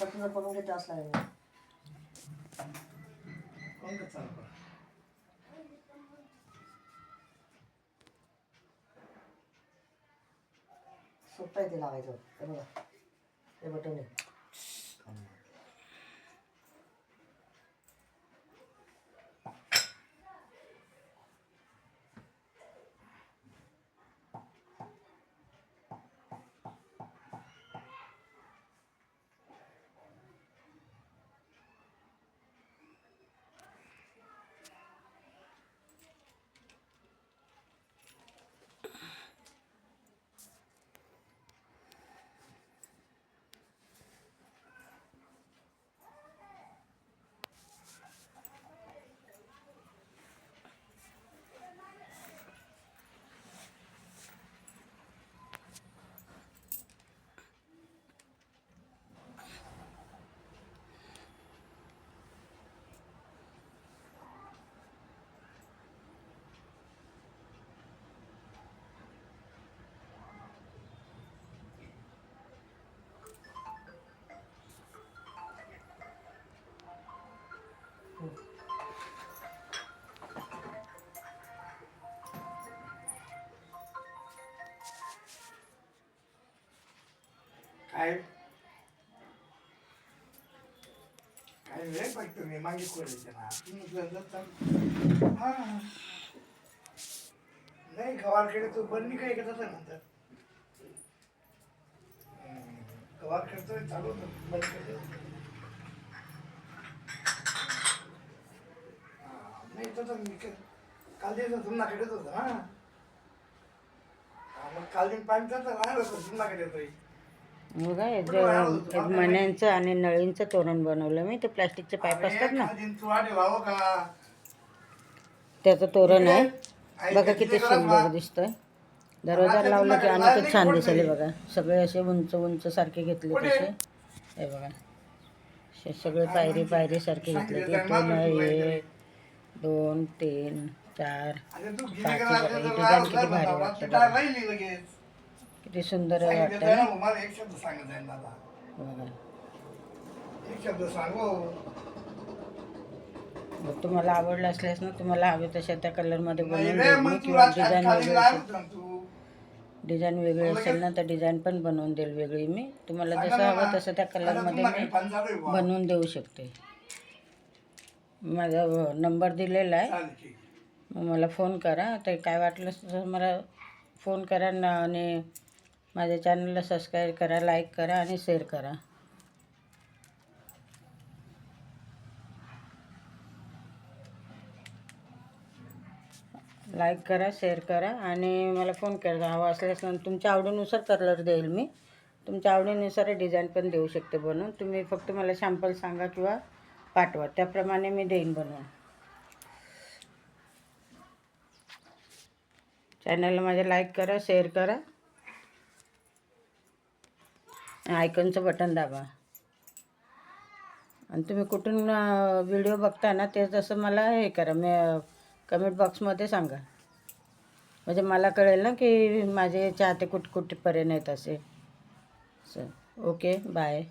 आता तुझं करून घेते असला आहे मी. कोण का चालू सोपं आहे ते लावायचं. हे बघा हे बटन आहे. काय काय नाही फक्त मी मागे खोलायचे ना नाही गवारकडे तो बंदी काय करत नंतर गवार करतोय चालू बंद करतो नाही तर मी काल दिवस तुमच्याकडेच होतं ना मग काल दिन पाणी तर राहिलं होतं तुमच्याकडे येतोय बघा एक मण्यांचं आणि नळींचं तोरण बनवलं मी. ते प्लास्टिकचे पाईप असतात ना त्याचं तोरण आहे. बघा किती सुंदर दिसतंय. दरवाजा लावलं की आणखी छान दिसले. बघा सगळे असे उंच उंच सारखे घेतले तसे. हे बघा सगळे पायरी पायरी सारखे घेतले. इथून 1 2 3 4 5 डिझाईन किती भारी वाटतं. किती सुंदर वाटतं ना. मला एक शब्द सांगत आहे दादा बघा एक शब्द सांगू मग तुम्हाला आवडलं असल्यास ना तुम्हाला हवे तशा त्या कलरमध्ये बनवून नाही देईल रे मी. मग तू किंवा राजकारण खाली राहत ना तू डिझाईन वेगळी असेल ना तर डिझाईन पण बनवून देईल वेगळी मी. तुम्हाला जसं हवं तसं त्या कलरमध्ये मी बनवून देऊ शकते. माझा नंबर दिलेला आहे. मग मला फोन करा. तर काय वाटलं तर मला फोन करा ना. आणि माझ्या चॅनलला सबस्क्राईब करा, लाईक करा आणि शेअर करा. लाईक करा, शेअर करा आणि मला फोन करा. हवा असल्यास तुमच्या आवडीनुसार कलर देईल मी. तुमच्या आवडीनुसार डिझाईन पण देऊ शकते बनवून. तुम्ही फक्त मला सॅम्पल सांगा किंवा पाठवा, त्याप्रमाणे मी देईन बनवून. चॅनलला माझ्या लाईक करा, शेअर करा, आयकॉनचं बटन दाबा. आणि तुम्ही कुठून व्हिडिओ बघता ना ते तसं मला हे करा, मी कमेंट बॉक्समध्ये सांगा. म्हणजे मला कळेल ना की माझे चाहते कुठपर्यंत आहेत असे. Okay bye.